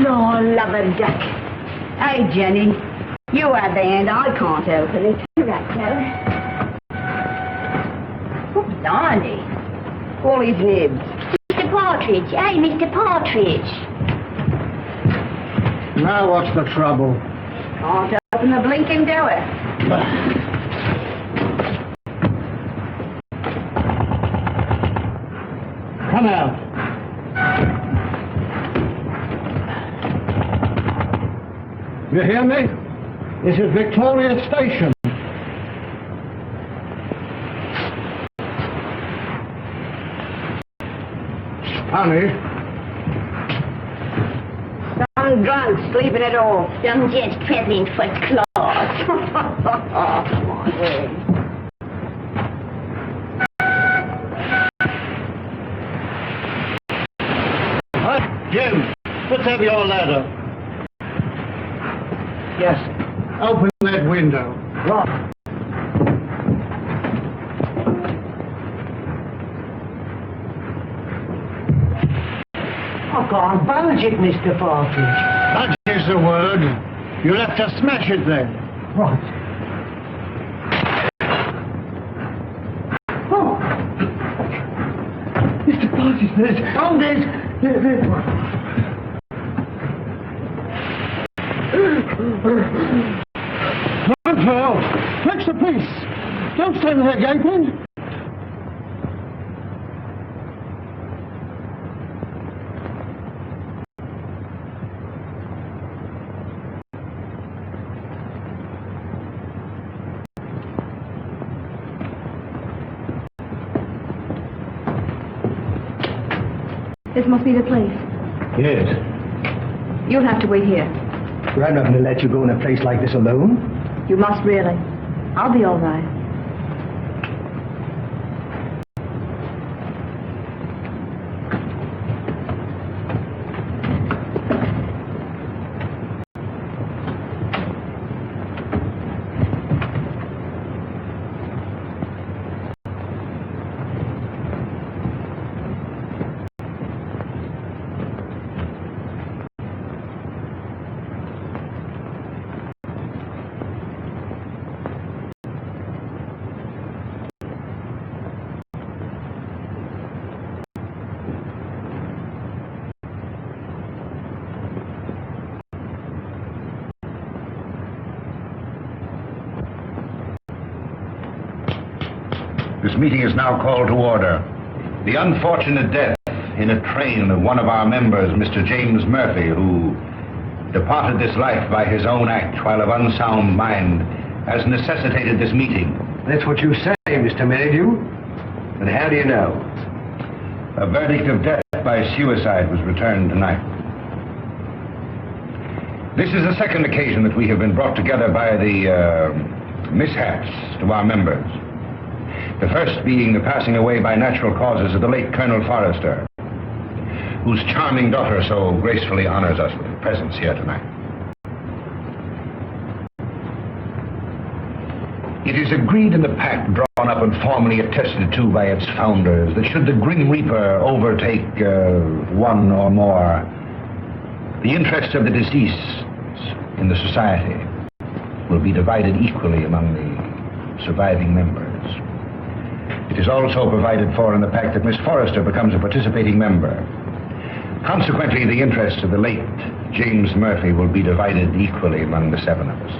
Lord, love a duck. Hey, Jenny, you have the hand. I can't open it. Right, oh, blimey. All his nibs. Mr. Partridge. Hey, Mr. Partridge. Now what's the trouble? Can't open the blinking door. Come out. You hear me? This is Victoria Station. Honey. Some drunk sleeping it off. Some gent travelling first class. My word. Jim, let's have your ladder. Yes. Open that window. Right. I can't budge it, Mr. Partridge. Budge is the word. You'll have to smash it then. Right. Oh. Mr. Partridge, there's... Oh, there's... Run for help! Fix the piece! Don't stand there gaping! This must be the place. Yes. You'll have to wait here. I'm not going to let you go in a place like this alone. You must really. I'll be all right. This meeting is now called to order. The unfortunate death in a train of one of our members, Mr. James Murphy, who departed this life by his own act while of unsound mind, has necessitated this meeting. That's what you say, Mr. Maydew. But how do you know? A verdict of death by suicide was returned tonight. This is the second occasion that we have been brought together by the mishaps to our members. The first being the passing away by natural causes of the late Colonel Forrester, whose charming daughter so gracefully honors us with her presence here tonight. It is agreed in the pact drawn up and formally attested to by its founders that should the Grim Reaper overtake one or more, the interests of the deceased in the society will be divided equally among the surviving members. It is also provided for in the pact that Miss Forrester becomes a participating member. Consequently, the interests of the late James Murphy will be divided equally among the seven of us.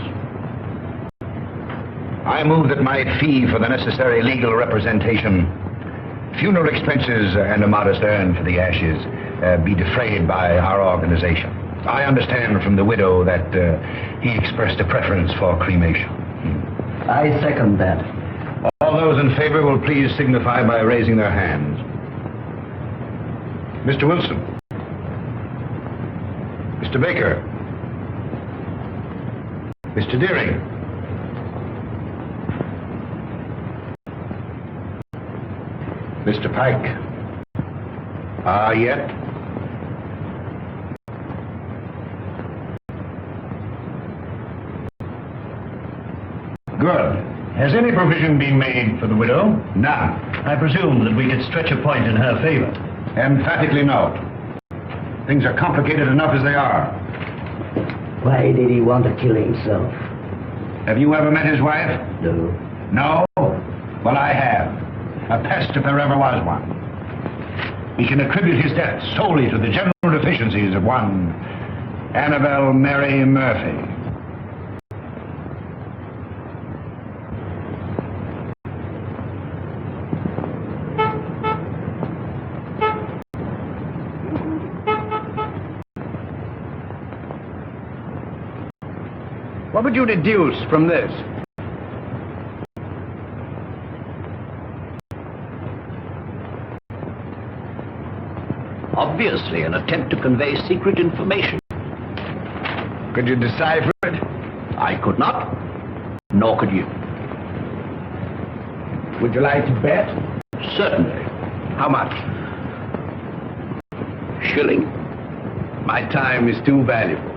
I move that my fee for the necessary legal representation, funeral expenses, and a modest urn for the ashes be defrayed by our organization. I understand from the widow that he expressed a preference for cremation. I second that. All those in favor will please signify by raising their hands. Mr. Wilson. Mr. Baker. Mr. Deering. Mr. Pike. Yet? Good. Has any provision been made for the widow? None. I presume that we could stretch a point in her favor. Emphatically no. Things are complicated enough as they are. Why did he want to kill himself? Have you ever met his wife? No. No? Well, I have. A pest if there ever was one. He can attribute his death solely to the general deficiencies of one Annabelle Mary Murphy. What would you deduce from this? Obviously, an attempt to convey secret information. Could you decipher it? I could not, nor could you. Would you like to bet? Certainly. How much? Shilling. My time is too valuable.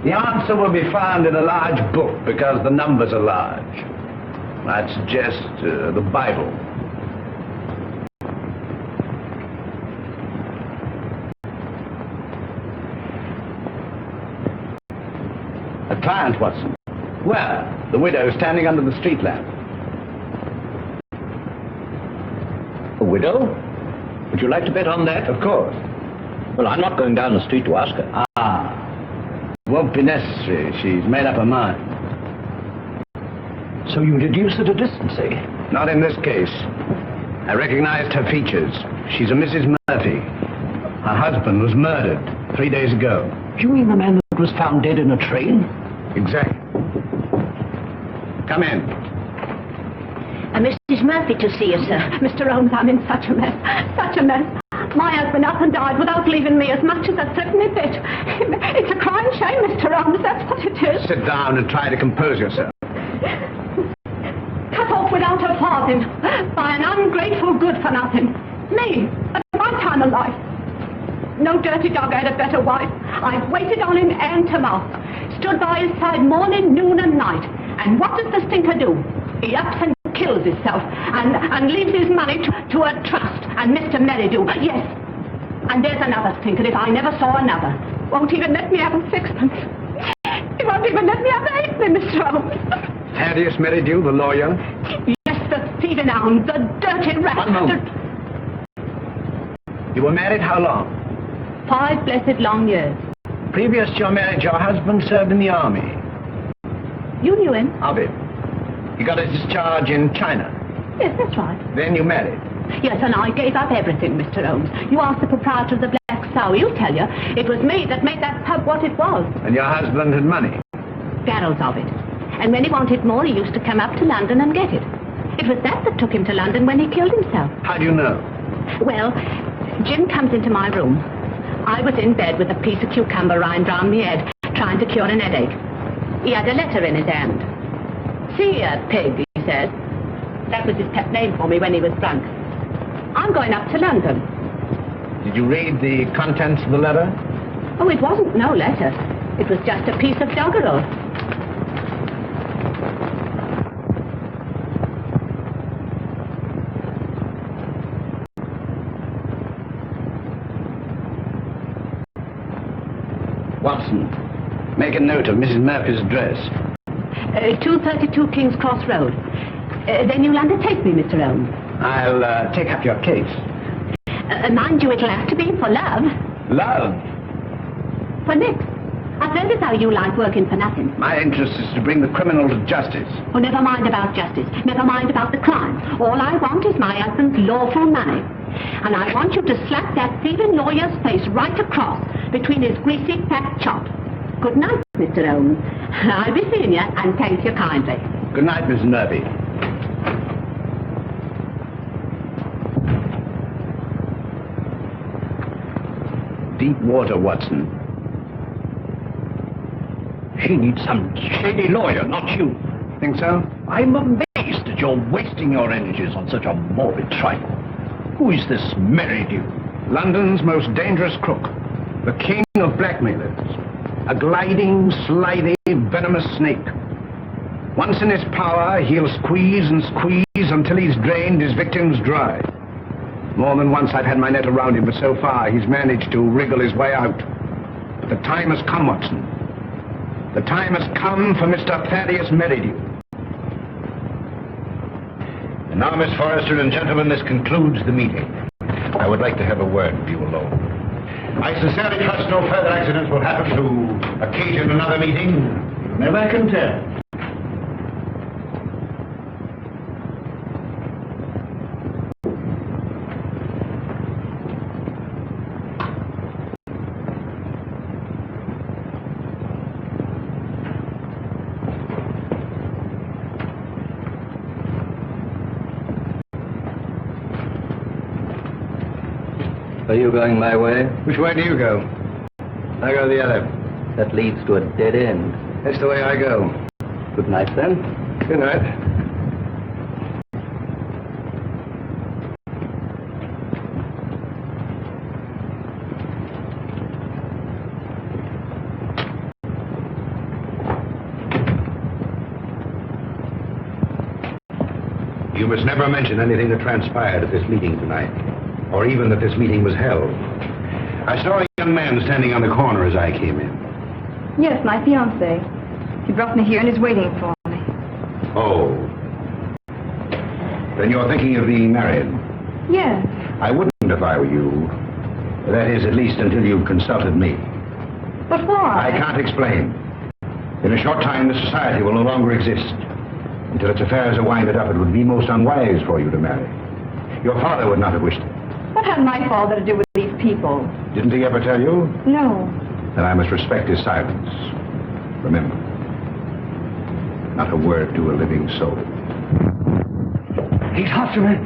The answer will be found in a large book because the numbers are large. I'd suggest the Bible. A client, Watson. Where? The widow standing under the street lamp. A widow? Would you like to bet on that? Of course. Well, I'm not going down the street to ask her. Ah. Won't be necessary. She's made up her mind. So you deduce at a distance, eh? Not in this case. I recognized her features. She's a Mrs. Murphy. Her husband was murdered 3 days ago. You mean the man that was found dead in a train? Exactly. Come in. Mrs. Murphy to see you, sir. Mr. Holmes, I'm in such a mess. Such a mess. My husband up and died without leaving me as much as a threepenny bit. It's a crying shame, Mr. Holmes, that's what it is. Sit down and try to compose yourself. Cut off without a farthing by an ungrateful good-for-nothing. Me, at my time of life. No dirty dog had a better wife. I've waited on him hand to mouth. Stood by his side morning, noon and night. And what does the stinker do? He ups and kills himself and leaves his money to a trust. And Mr. Merridew, yes. And there's another stinker if I never saw another. Won't even let me have a sixpence. He won't even let me have a halfpenny, Mr. Holmes. Thaddeus Merridew, the lawyer? Yes, the thieving hound, the dirty rat. One moment. You were married how long? 5 blessed long years. Previous to your marriage, your husband served in the army. You knew him? Of it. He got a discharge in China. Yes, that's right. Then you married. Yes, and I gave up everything, Mr. Holmes. You asked the proprietor of the Black Sow. He'll tell you. It was me that made that pub what it was. And your husband had money. Barrels of it. And when he wanted more, he used to come up to London and get it. It was that took him to London when he killed himself. How do you know? Well, Jim comes into my room. I was in bed with a piece of cucumber rind round my head, trying to cure an headache. He had a letter in his hand. See here, pig, he said. That was his pet name for me when he was drunk. I'm going up to London. Did you read the contents of the letter? Oh, it wasn't no letter. It was just a piece of doggerel. Watson, make a note of Mrs. Murphy's address. 232 King's Cross Road. Then you'll undertake me, Mr. Holmes. I'll take up your case. Mind you, it'll have to be for love. Love? For Nick. I've heard as how you like working for nothing. My interest is to bring the criminal to justice. Oh, never mind about justice. Never mind about the crime. All I want is my husband's lawful money. And I want you to slap that thieving lawyer's face right across between his greasy fat chops. Good night, Mr. Holmes. I'll be seeing you, and thank you kindly. Good night, Miss Murphy. Deep water, Watson. She needs some shady lawyer, not you. Think so? I'm amazed that you're wasting your energies on such a morbid trifle. Who is this Merridew? London's most dangerous crook. The king of blackmailers. A gliding, slithy, venomous snake. Once in his power, he'll squeeze and squeeze until he's drained his victims dry. More than once I've had my net around him, but so far he's managed to wriggle his way out. But the time has come, Watson. The time has come for Mr. Thaddeus Merridew. And now, Miss Forrester and gentlemen, this concludes the meeting. I would like to have a word with you alone. I sincerely trust no further accidents will happen to occasion another meeting. You never can tell. Are you going my way? Which way do you go? I go the other. That leads to a dead end. That's the way I go. Good night, then. Good night. You must never mention anything that transpired at this meeting tonight, or even that this meeting was held. I saw a young man standing on the corner as I came in. Yes, my fiancé. He brought me here and is waiting for me. Oh. Then you're thinking of being married? Yes. I wouldn't if I were you. That is, at least until you've consulted me. But why? I can't explain. In a short time, the society will no longer exist. Until its affairs are winded up, it would be most unwise for you to marry. Your father would not have wished it. What had my father to do with these people? Didn't he ever tell you? No. Then I must respect his silence. Remember, not a word to a living soul. He's after me.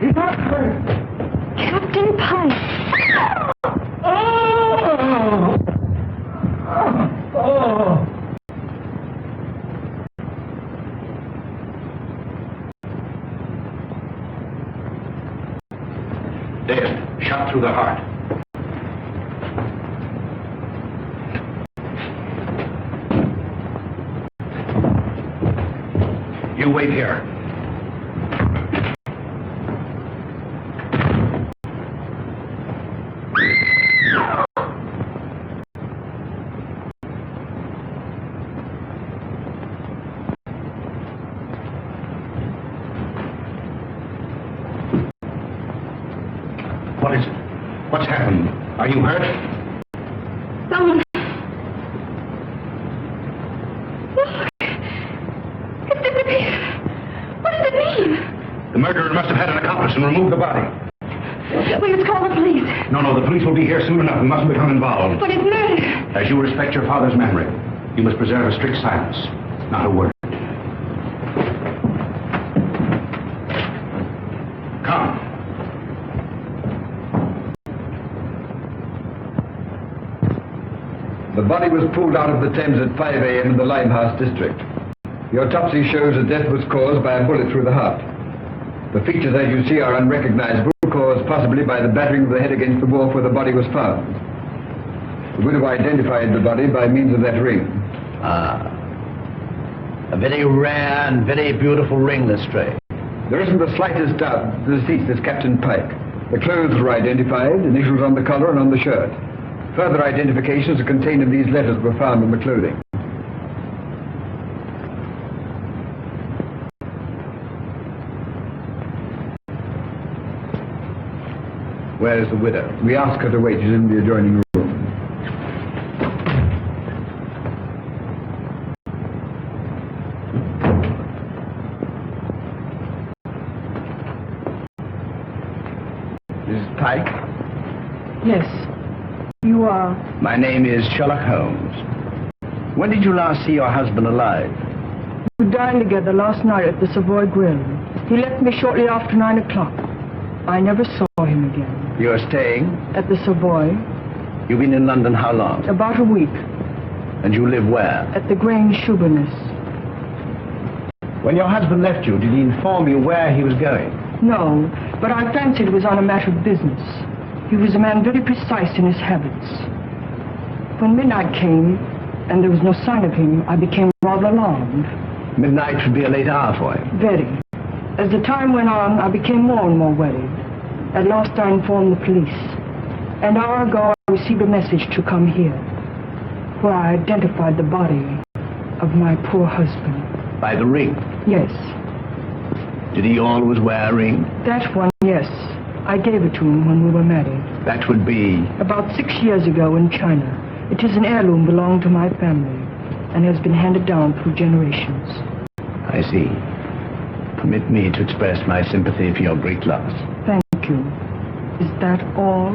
He's after me. Captain Pike. Oh! Oh! Dead, shot through the heart. You wait here. What is it? What's happened? Are you hurt? Someone... Look! It's disappeared. What does it mean? The murderer must have had an accomplice and removed the body. We must call the police. No, the police will be here soon enough. We mustn't become involved. But it's murder. As you respect your father's memory, you must preserve a strict silence. Not a word. Come. The body was pulled out of the Thames at 5 a.m. in the Limehouse district. The autopsy shows that death was caused by a bullet through the heart. The features, as you see, are unrecognizable, caused possibly by the battering of the head against the wharf where the body was found. The widow identified the body by means of that ring. Ah. A very rare and very beautiful ring, Lestrade. There isn't the slightest doubt the deceased is Captain Pike. The clothes were identified, initials on the collar and on the shirt. Further identifications are contained in these letters that were found in the clothing. Where is the widow? We asked her to wait. She's in the adjoining room. Mrs. Pike? Yes. You are... My name is Sherlock Holmes. When did you last see your husband alive? We dined together last night at the Savoy Grill. He left me shortly after 9 o'clock. I never saw him again. You're staying? At the Savoy. You've been in London how long? About a week. And you live where? At the Grange Shoeburness. When your husband left you, did he inform you where he was going? No, but I fancied it was on a matter of business. He was a man very precise in his habits. When midnight came, and there was no sign of him, I became rather alarmed. Midnight would be a late hour for him. Very. As the time went on, I became more and more worried. At last I informed the police. An hour ago I received a message to come here, where I identified the body of my poor husband. By the ring? Yes. Did he always wear a ring? That one, yes. I gave it to him when we were married. That would be... About 6 years ago in China. It is an heirloom belonging to my family and has been handed down through generations. I see. Permit me to express my sympathy for your great loss. Thank you. Is that all?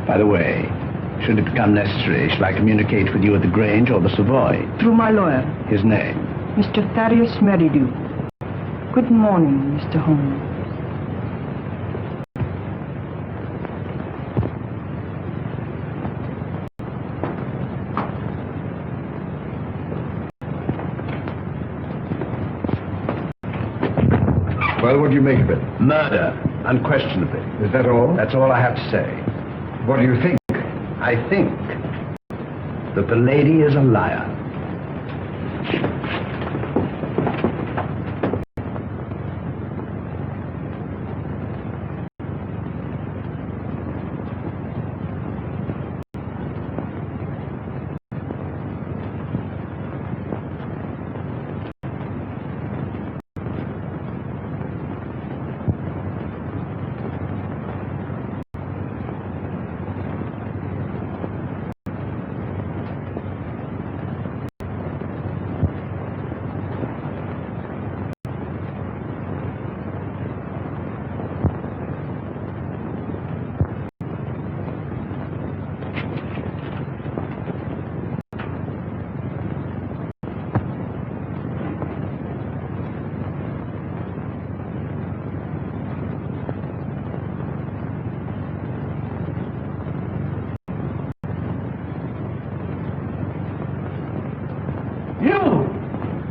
By the way, should it become necessary, shall I communicate with you at the Grange or the Savoy? Through my lawyer. His name? Mr. Thaddeus Merridew. Good morning, Mr. Holmes. Well, what do you make of it? Murder, unquestionably. Is that all? That's all I have to say. What do you think? I think that the lady is a liar.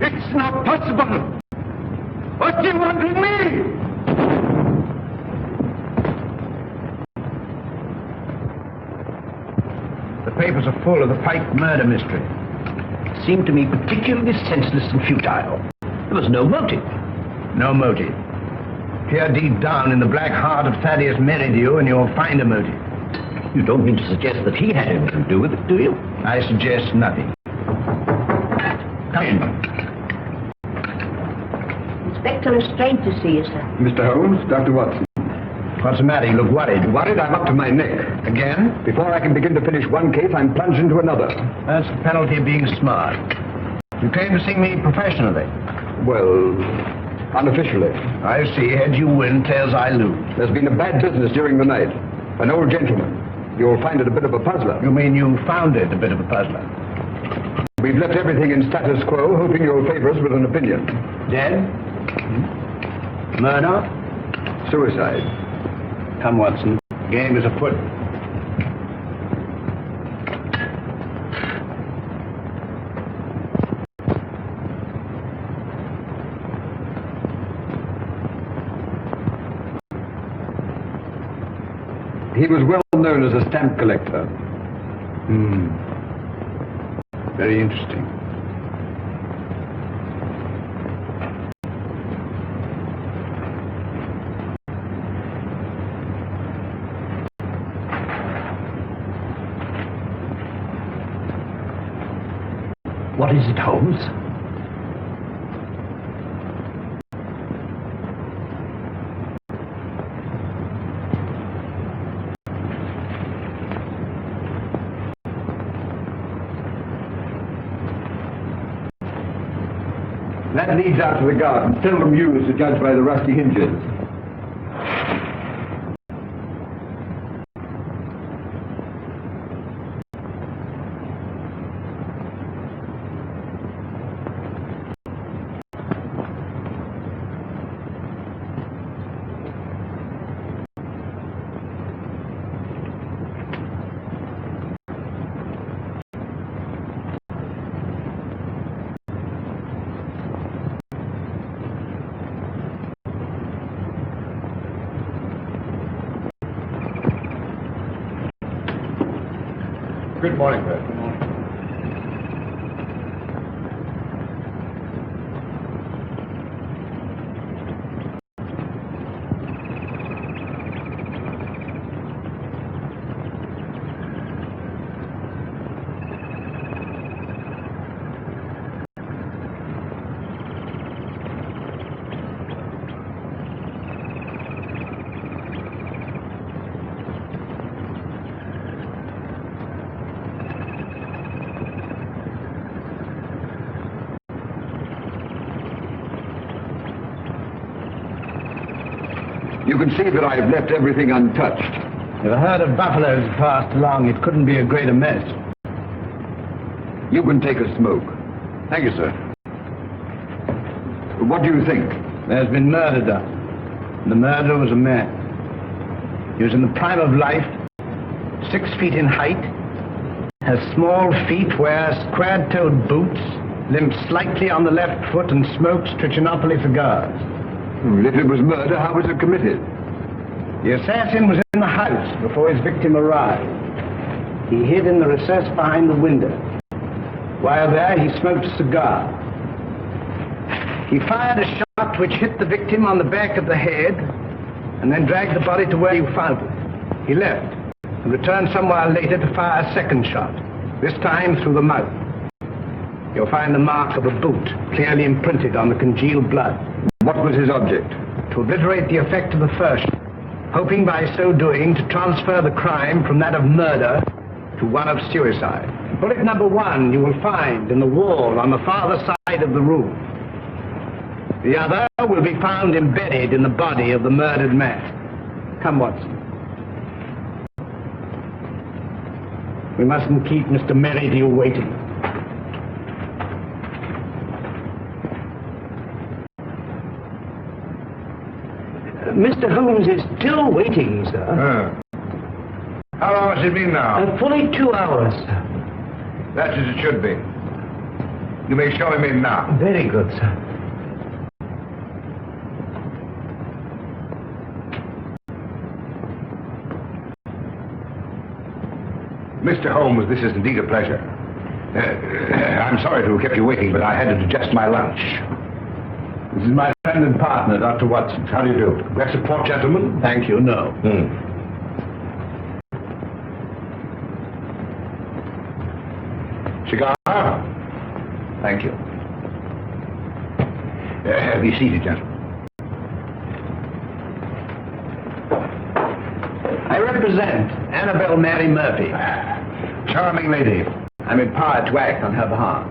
It's not possible! What do you want with me? The papers are full of the Pike murder mystery. It seemed to me particularly senseless and futile. There was no motive. No motive. Peer deep down in the black heart of Thaddeus Merridew and you'll find a motive. You don't mean to suggest that he had anything to do with it, do you? I suggest nothing. Come in. Inspector Lestrade to see you, sir. Mr. Holmes, Dr. Watson. What's the matter? You look worried. Worried? I'm up to my neck. Again? Before I can begin to finish one case, I'm plunged into another. That's the penalty of being smart. You came to see me professionally. Well, unofficially. I see. Heads you win, tails I lose. There's been a bad business during the night. An old gentleman. You'll find it a bit of a puzzler. You mean you found it a bit of a puzzler? We've left everything in status quo, hoping you'll favor us with an opinion. Dead? Murder? Suicide. Come, Watson. Game is afoot. He was well known as a stamp collector. Very interesting. What is it, Holmes? That leads out to the garden, seldom used to judge by the rusty hinges. Good morning, Bert. Good morning. You can see that I've left everything untouched. If a herd of buffaloes passed along, it couldn't be a greater mess. You can take a smoke. Thank you, sir. What do you think? There's been murder done. The murderer was a man. He was in the prime of life, 6 feet in height, has small feet, wears square-toed boots, limps slightly on the left foot, and smokes Trichinopoly cigars. If it was murder, how was it committed? The assassin was in the house before his victim arrived. He hid in the recess behind the window. While there, he smoked a cigar. He fired a shot which hit the victim on the back of the head and then dragged the body to where you found it. He left and returned some while later to fire a second shot, this time through the mouth. You'll find the mark of a boot clearly imprinted on the congealed blood. What was his object? To obliterate the effect of the first, hoping by so doing to transfer the crime from that of murder to one of suicide. Bullet number 1 you will find in the wall on the farther side of the room. The other will be found embedded in the body of the murdered man. Come, Watson. We mustn't keep Mr. Merridew waiting. Mr. Holmes is still waiting, sir. How long has it been now? Fully 2 hours, sir. That's as it should be. You may show him in now. Very good, sir. Mr. Holmes, this is indeed a pleasure. I'm sorry to have kept you waiting, but I had to digest my lunch. This is my friend and partner, Dr. Watson. How do you do? That's a port, gentlemen? Thank you, no. Cigar? Thank you. Be seated, gentlemen. I represent Annabelle Mary Murphy. Charming lady. I'm empowered to act on her behalf.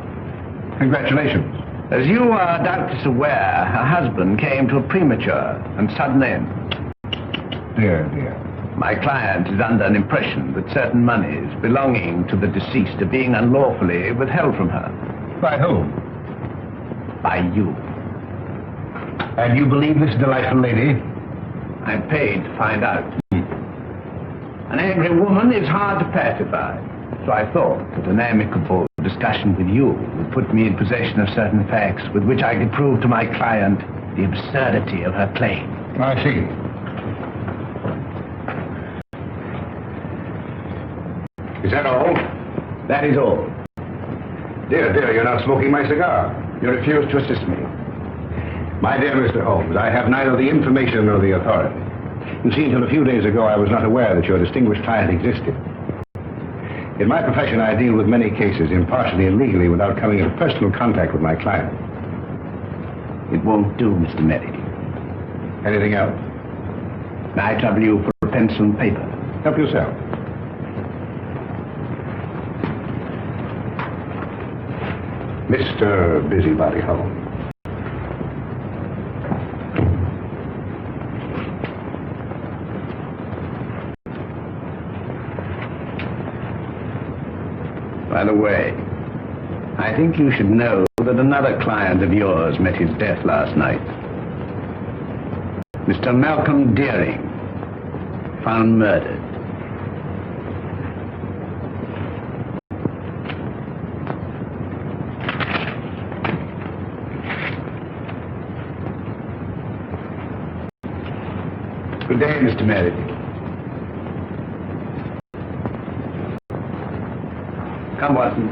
Congratulations. As you are doubtless aware, her husband came to a premature and sudden end. Dear, dear. My client is under an impression that certain monies belonging to the deceased are being unlawfully withheld from her. By whom? By you. And you believe this delightful lady? I'm paid to find out. An angry woman is hard to pacify, so I thought that an amicable discussion with you would put me in possession of certain facts with which I could prove to my client the absurdity of her claim. I see. Is that all? That is all. Dear, dear, you're not smoking my cigar. You refuse to assist me. My dear Mr. Holmes, I have neither the information nor the authority. You see, until a few days ago, I was not aware that your distinguished client existed. In my profession, I deal with many cases, impartially and legally, without coming into personal contact with my client. It won't do, Mr. Merridew. Anything else? May I trouble you for a pencil and paper? Help yourself. Mr. Busybody Holmes. By the way, I think you should know that another client of yours met his death last night. Mr. Malcolm Deering, found murdered. Good day, Mr. Merridew. Come, Watson.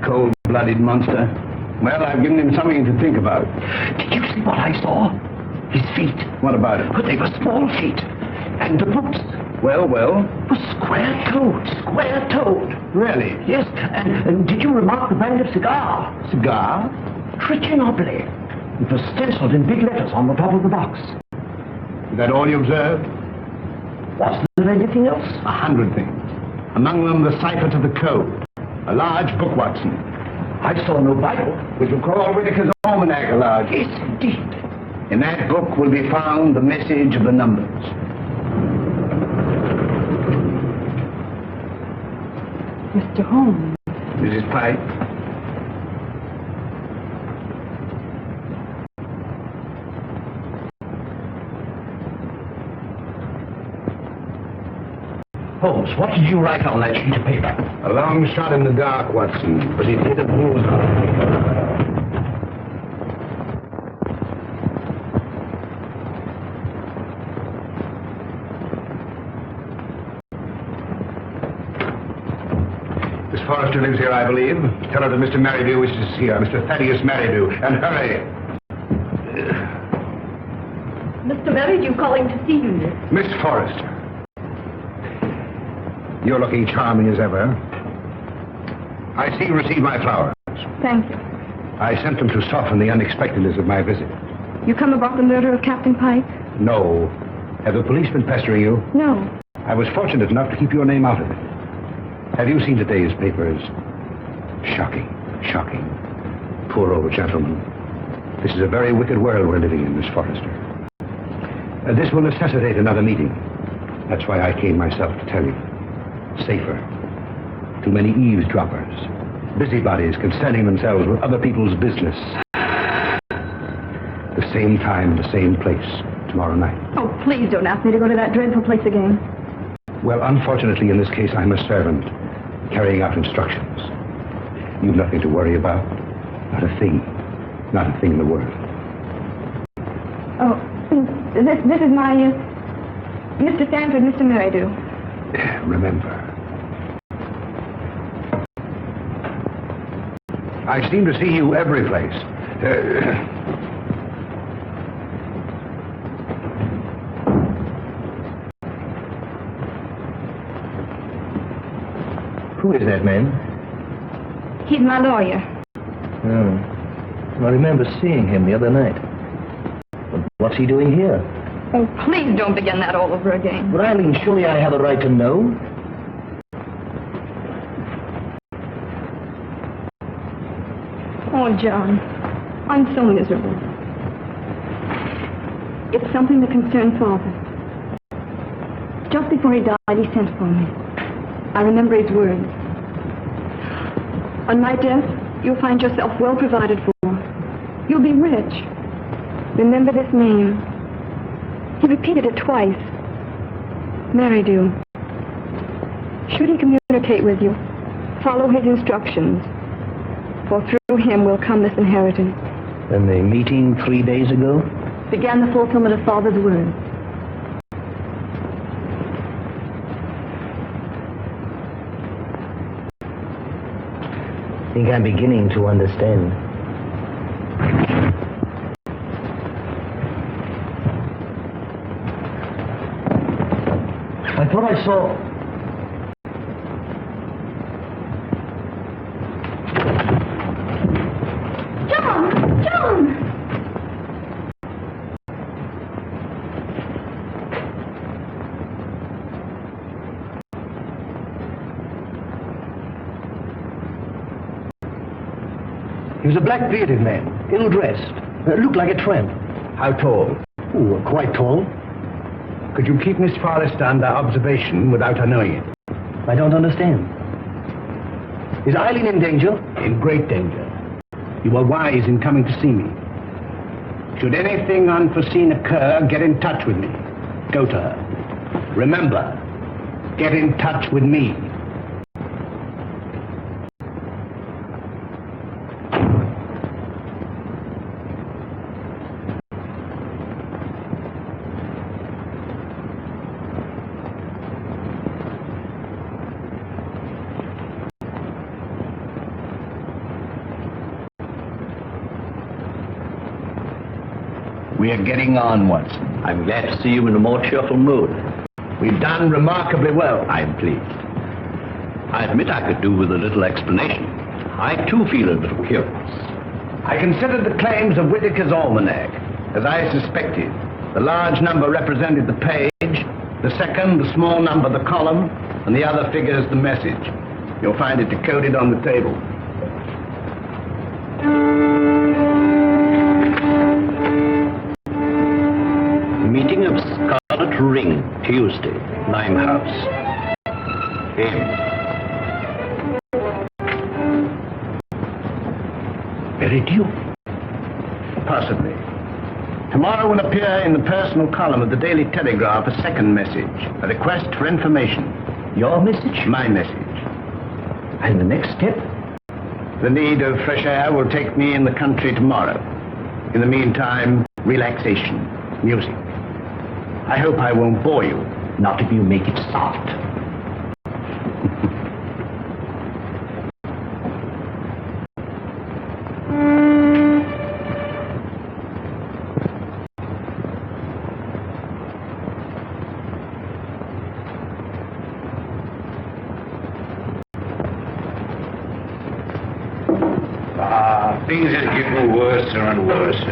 Cold-blooded monster. Well, I've given him something to think about. Did you see what I saw? His feet. What about it? But they were small feet. And the boots Well? were square-toed. Square-toed. Really? Yes, and did you remark the brand of cigar? Cigar? Trichinopoly. It was stenciled in big letters on the top of the box. Is that all you observed? Was there anything else? 100 things. Among them, the cipher to the code. A large book, Watson. I saw no Bible. Which will call Whitaker's Almanac a large. Yes, indeed. In that book will be found the message of the numbers. Mr. Holmes. Mrs. Pike? Holmes, what did you write on that sheet of paper? A long shot in the dark, Watson, but it hit a bullseye. Miss Forrester lives here, I believe. Tell her that Mr. Merridew wishes to see her, Mr. Thaddeus Merridew, and hurry. Mr. Merridew calling to see you, miss. Miss Forrester. You're looking charming as ever. I see you received my flowers. Thank you. I sent them to soften the unexpectedness of my visit. You come about the murder of Captain Pike? No. Have the police been pestering you? No. I was fortunate enough to keep your name out of it. Have you seen today's papers? Shocking, shocking. Poor old gentleman. This is a very wicked world we're living in, Miss Forrester. This will necessitate another meeting. That's why I came myself to tell you. Safer. Too many eavesdroppers. Busybodies concerning themselves with other people's business. The same time, the same place, tomorrow night. Oh, please don't ask me to go to that dreadful place again. Well, unfortunately, in this case, I'm a servant, carrying out instructions. You've nothing to worry about. Not a thing. Not a thing in the world. Oh, this is my, Mr. Sanford, Mr. Merridew. Remember. I seem to see you every place. Who is that man? He's my lawyer. Oh. I remember seeing him the other night. But what's he doing here? Oh, please don't begin that all over again. But Eileen, surely I have a right to know. Oh, John, I'm so miserable. It's something that concerns Father. Just before he died, he sent for me. I remember his words. On my death, you'll find yourself well provided for. You'll be rich. Remember this name. He repeated it twice. Merridew. Should he communicate with you, follow his instructions, for through him will come this inheritance. And the meeting 3 days ago? Began the fulfillment of Father's words. I think I'm beginning to understand. I thought I saw... John! John! He was a black-bearded man, ill-dressed, looked like a tramp. How tall? Oh, quite tall. Could you keep Miss Forrester under observation without her knowing it? I don't understand. Is Eileen in danger? In great danger. You were wise in coming to see me. Should anything unforeseen occur, get in touch with me. Go to her. Remember, get in touch with me. We are getting on, Watson. I'm glad to see you in a more cheerful mood. We've done remarkably well. I'm pleased. I admit I could do with a little explanation. I, too, feel a little curious. I considered the claims of Whitaker's almanac. As I suspected, the large number represented the page, the second, the small number, the column, and the other figures, the message. You'll find it decoded on the table. Meeting of Scarlet Ring, Tuesday, Limehouse. M. Veridieu? Possibly. Tomorrow will appear in the personal column of the Daily Telegraph a second message, a request for information. Your message? My message. And the next step? The need of fresh air will take me in the country tomorrow. In the meantime, relaxation, music. I hope I won't bore you. Not if you make it soft. Things is getting worse and worse.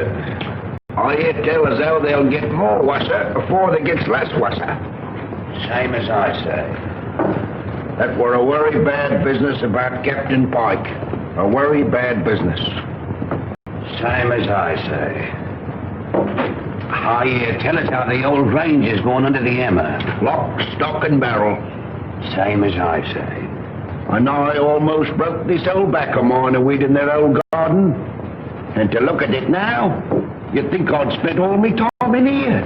I hear tell as how they'll get more worser before they gets less worser. Same as I say. That were a very bad business about Captain Pike. A very bad business. Same as I say. I hear tell us how the old ranger's going under the hammer. Lock, stock, and barrel. Same as I say. And I almost broke this old back of mine a weed in their old garden. And to look at it now, you'd think I'd spent all my time in here.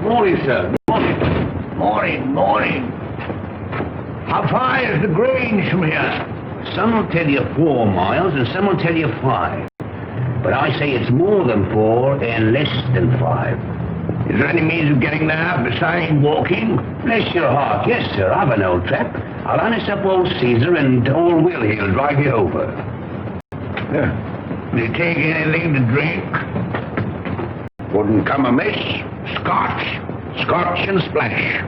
Morning, sir. Morning. Morning. How far is the Grange from here? Some will tell you 4 miles and some will tell you 5. But I say it's more than 4 and less than 5. Is there any means of getting there besides walking? Bless your heart, yes, sir. I've an old trap. I'll harness up old Caesar and old Will he'll drive you over. Will you take anything to drink? Wouldn't come amiss. Scotch and splash.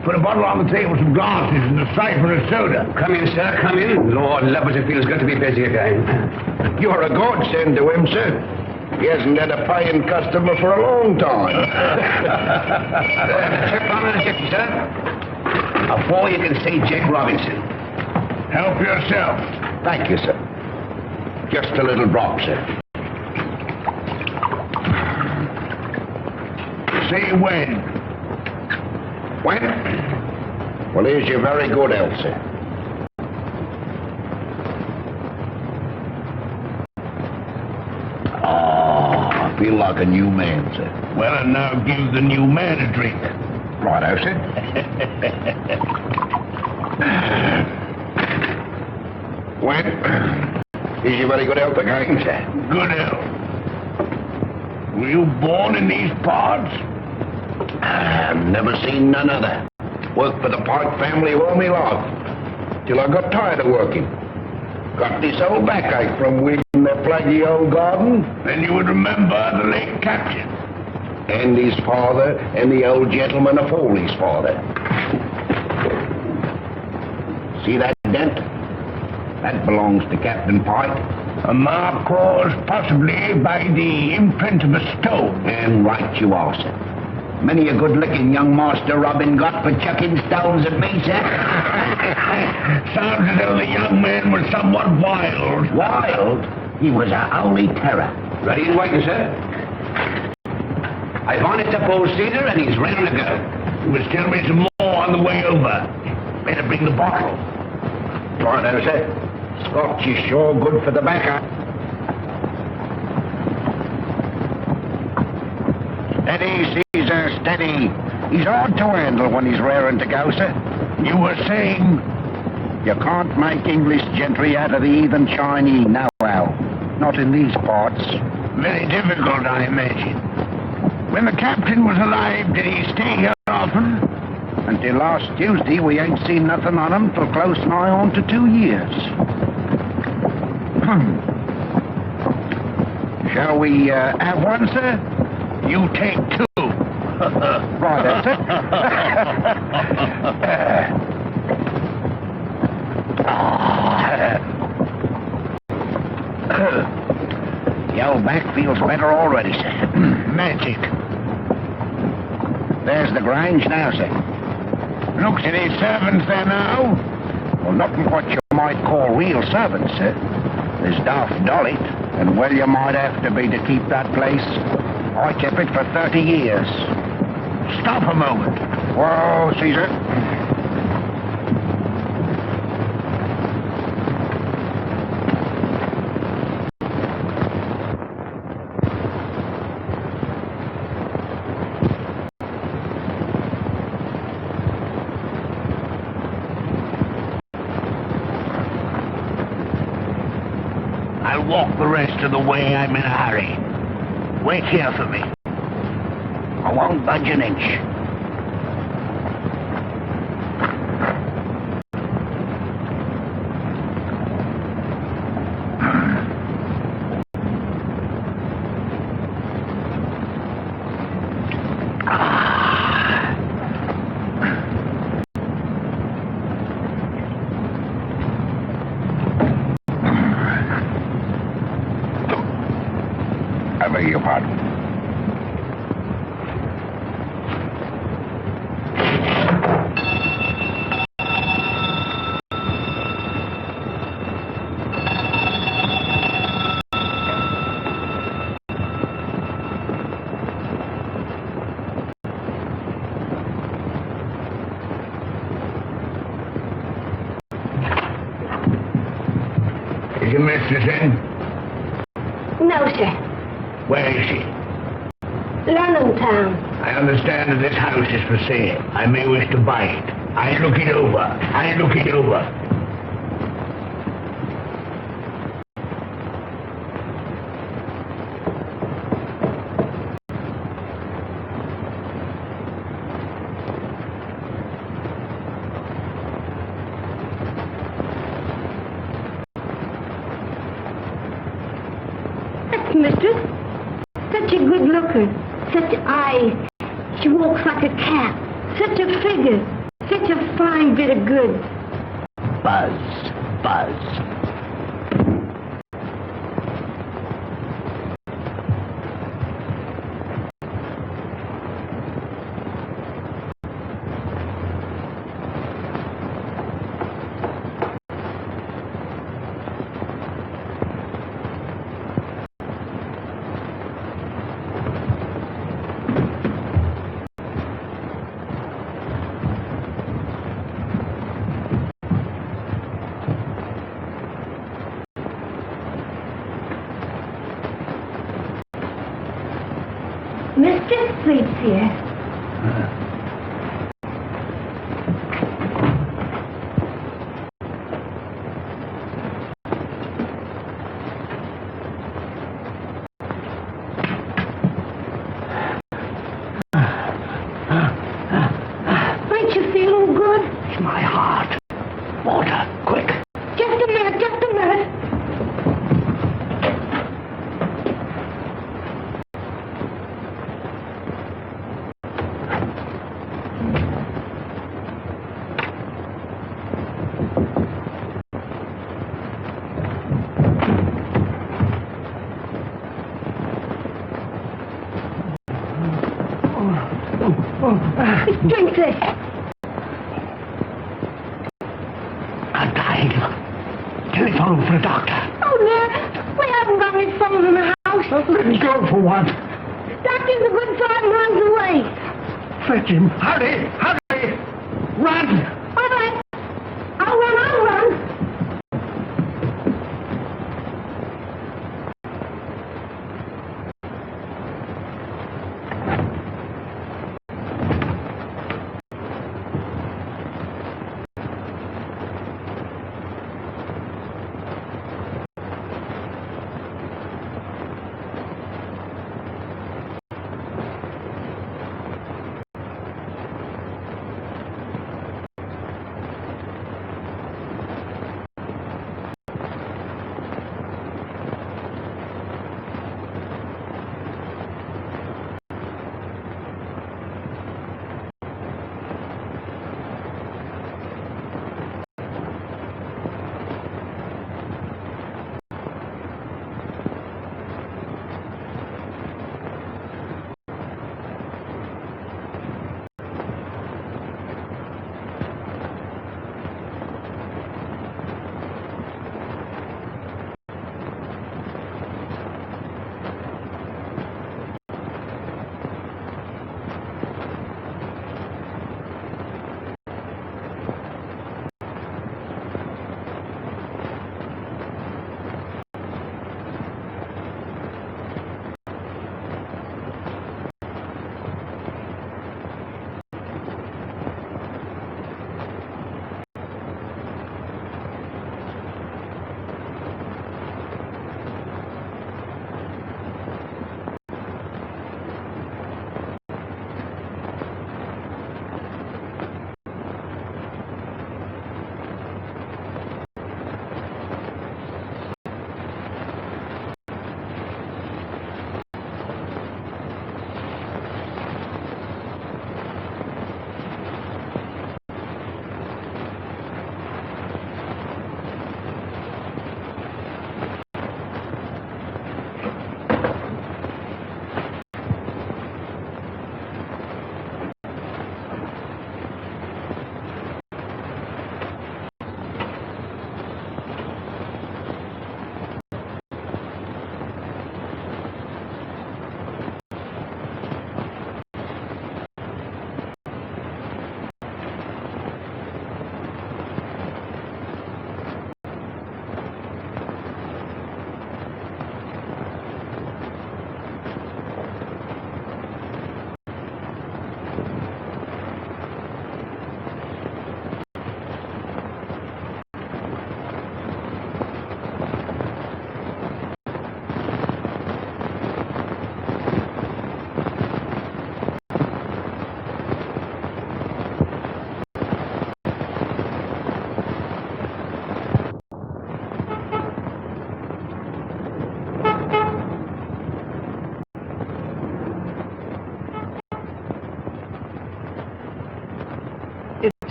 Put a bottle on the table, some glasses, and a siphon of soda. Come in, sir, come in. Lord love us, it feels good to be busy again. You're a godsend to him, sir. He hasn't had a paying customer for a long time. Check on the ticket, sir. Before you can see Jack Robinson. Help yourself. Thank you, sir. Just a little drop, sir. Say when. When? Well, here's your very good health, sir. I feel like a new man, sir. Well, and now give the new man a drink. Righto, sir. When? Is your very good health again, sir? Good health. Were you born in these parts? I've never seen none other. Worked for the Pike family all my life. Till I got tired of working. Got this old backache from weeding their plaguey old garden. Then you would remember the late captain. And his father, and the old gentleman of Foley's father. See that dent? That belongs to Captain Pike. A mark caused possibly by the imprint of a stone. And right you are, sir. Many a good licking young Master Robin got for chucking stones at me, sir. Sounds as though the young man was somewhat wild. Wild? He was a holy terror. Ready and waiting, sir. I've harnessed up old Caesar and he's ready to go. He was telling me some more on the way over. Better bring the bottle. Righto, sir. Scotch is sure good for the backer. Steady, Caesar, steady. He's hard to handle when he's raring to go, sir. You were saying? You can't make English gentry out of the heathen Chinese now, Al. Not in these parts. Very difficult, I imagine. When the captain was alive, did he stay here often? Until last Tuesday, we ain't seen nothing on him till close nigh on to 2 years. Shall we have one, sir? You take 2. Right, that's it. Ah. Better already, sir. Magic. There's the Grange now, sir. Looks at his servants there now. Well, not what you might call real servants, sir. There's Daft Dolly, and well you might have to be to keep that place. I kept it for 30 years. Stop a moment. Whoa, Caesar. I'll walk the rest of the way. I'm in a hurry. Wait here for me. I won't budge an inch. I beg your pardon. Is your mistress in? No, sir. Where is she? London town. I understand that this house is for sale. I may wish to buy it. I look it over. That's mistress. Such a good looker. Such eyes. She walks like a cat. Such a figure. Such a fine bit of goods. Buzz, buzz. Mistress sleeps here. Ain't you feeling good? It's my heart. Water, quick. Just a minute, just a minute. Drink this. I'm dying. Telephone for a doctor. Oh, no. We haven't got any phones in the house. Let me go for one. Doctor's a good 5 miles away. Fetch him. Hurry! Run! All right. I'll run.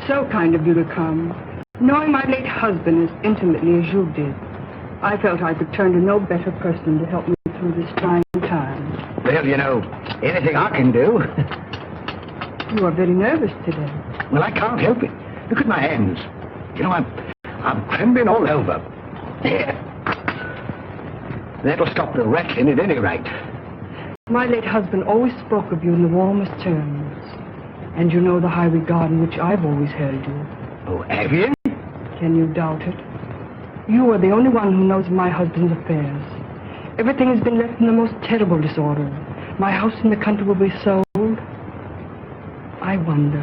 So kind of you to come. Knowing my late husband as intimately as you did, I felt I could turn to no better person to help me through this trying time. Well, you know, anything I can do. You are very nervous today. Well, I can't help it. Look at my hands. You know, I'm trembling all over. There. That'll stop the rattling at any rate. My late husband always spoke of you in the warmest terms. And you know the high regard in which I've always held you. Oh, have you? Can you doubt it? You are the only one who knows my husband's affairs. Everything has been left in the most terrible disorder. My house in the country will be sold. I wonder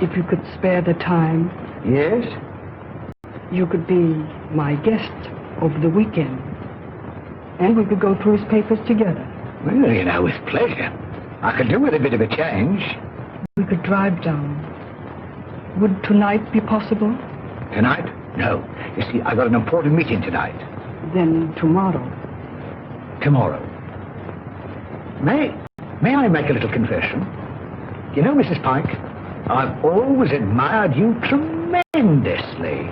if you could spare the time. Yes? You could be my guest over the weekend. And we could go through his papers together. Well, you know, with pleasure. I could do with a bit of a change. We could drive down. Would tonight be possible? Tonight? No. You see, I've got an important meeting tonight. Then tomorrow. Tomorrow. May I make a little confession? You know, Mrs. Pike, I've always admired you tremendously.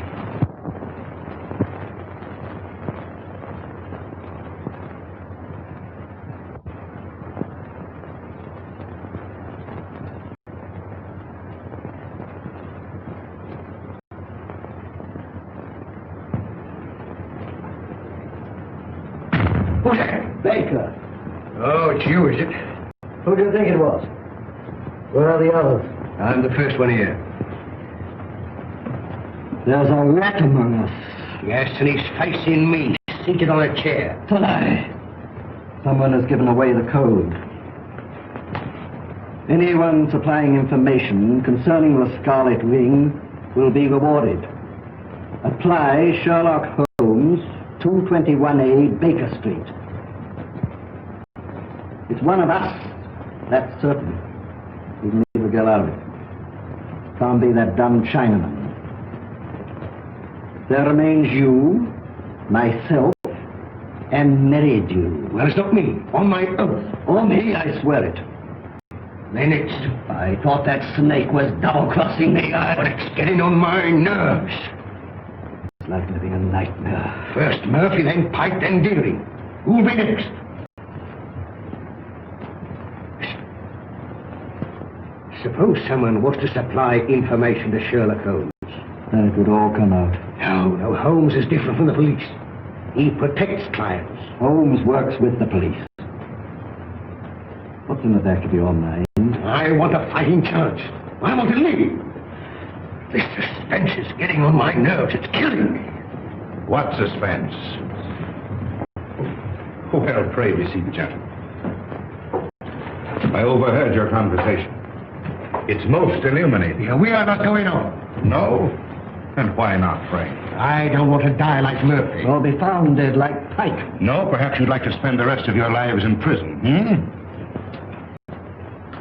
Who's that? Baker. Oh, it's you, is it? Who do you think it was? Where are the others? I'm the first one here. There's a rat among us. Yes, and he's facing me, seated on a chair. Tonight. Someone has given away the code. Anyone supplying information concerning the Scarlet Ring will be rewarded. Apply Sherlock Holmes, 221A Baker Street. It's one of us, that's certain. We can leave the girl out of it. Can't be that dumb Chinaman. There remains you, myself, and Meridew. Well, it's not me. On my oath. On me, I swear it. Then it's... I thought that snake was double-crossing me. But it's getting on my nerves. It's like living a nightmare. First Murphy, then Pike, then Deering. Who'll be next? Suppose someone was to supply information to Sherlock Holmes. Then it would all come out. No, Holmes is different from the police. He protects clients. Holmes works with the police. What's in the back of your mind? I want a fighting chance. I want to live. This suspense is getting on my nerves. It's killing me. What suspense? Well, pray be seated, gentlemen. I overheard your conversation. It's most illuminating. Yeah, we are not going on. No? And why not, Frank? I don't want to die like Murphy. Or be found dead like Pike. No, perhaps you'd like to spend the rest of your lives in prison,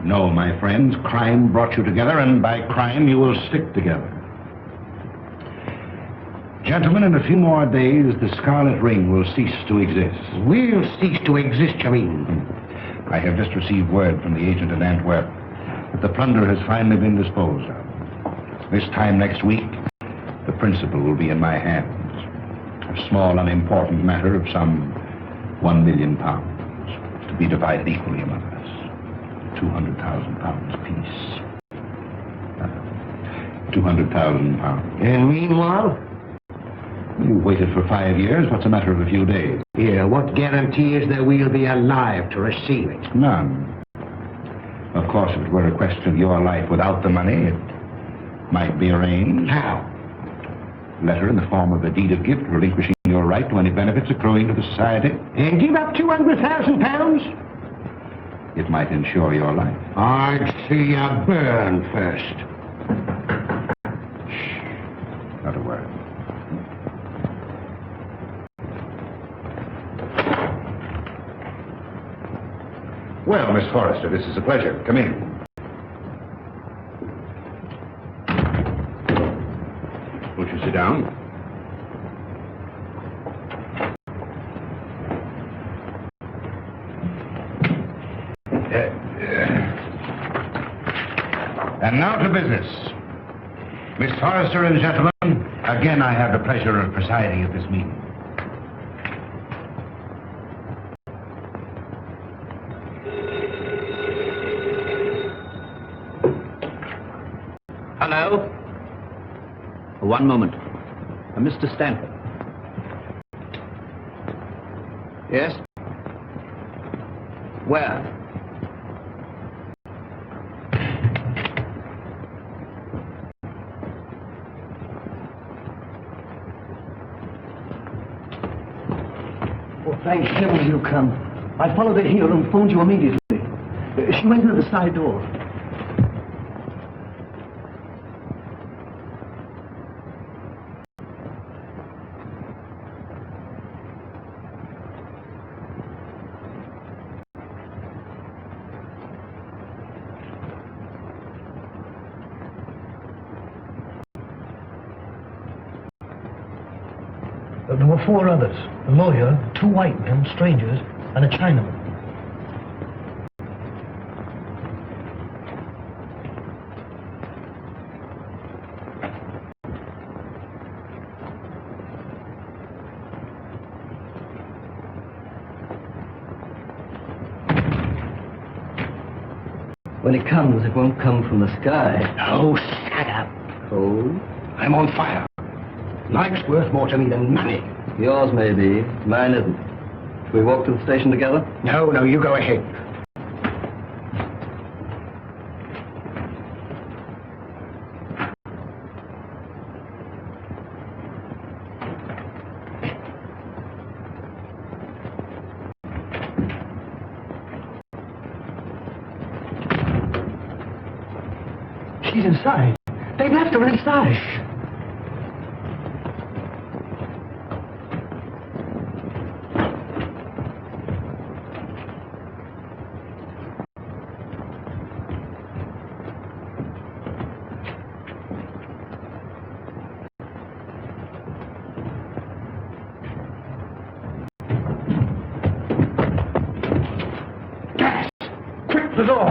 No, my friends, crime brought you together, and by crime you will stick together. Gentlemen, in a few more days, the Scarlet Ring will cease to exist. We'll cease to exist, you mean? I have just received word from the agent in Antwerp that the plunder has finally been disposed of. This time next week, the principal will be in my hands. A small, unimportant matter of some £1 million, to be divided equally among us. £200,000 apiece. £200,000. And meanwhile? You waited for 5 years. What's a matter of a few days? Yeah, what guarantee is that we'll be alive to receive it? None. Of course, if it were a question of your life without the money, it might be arranged. How? Letter in the form of a deed of gift relinquishing your right to any benefits accruing to the society. And give up £200,000? It might ensure your life. I'd see you burn first. Shh. Not a word. Well, Miss Forrester, this is a pleasure. Come in. Won't you sit down? And now to business. Miss Forrester and gentlemen, again I have the pleasure of presiding at this meeting. Hello? One moment. Mr. Stanford. Yes? Where? Oh, thank heaven you come. I followed her here and phoned you immediately. She went through the side door. There were 4 others, a lawyer, 2 white men, strangers, and a Chinaman. When it comes, it won't come from the sky. Oh, shut up. Cold? I'm on fire. Life's worth more to me than money. Yours may be, mine isn't. Shall we walk to the station together? No, you go ahead. She's inside. They've left her inside. The door.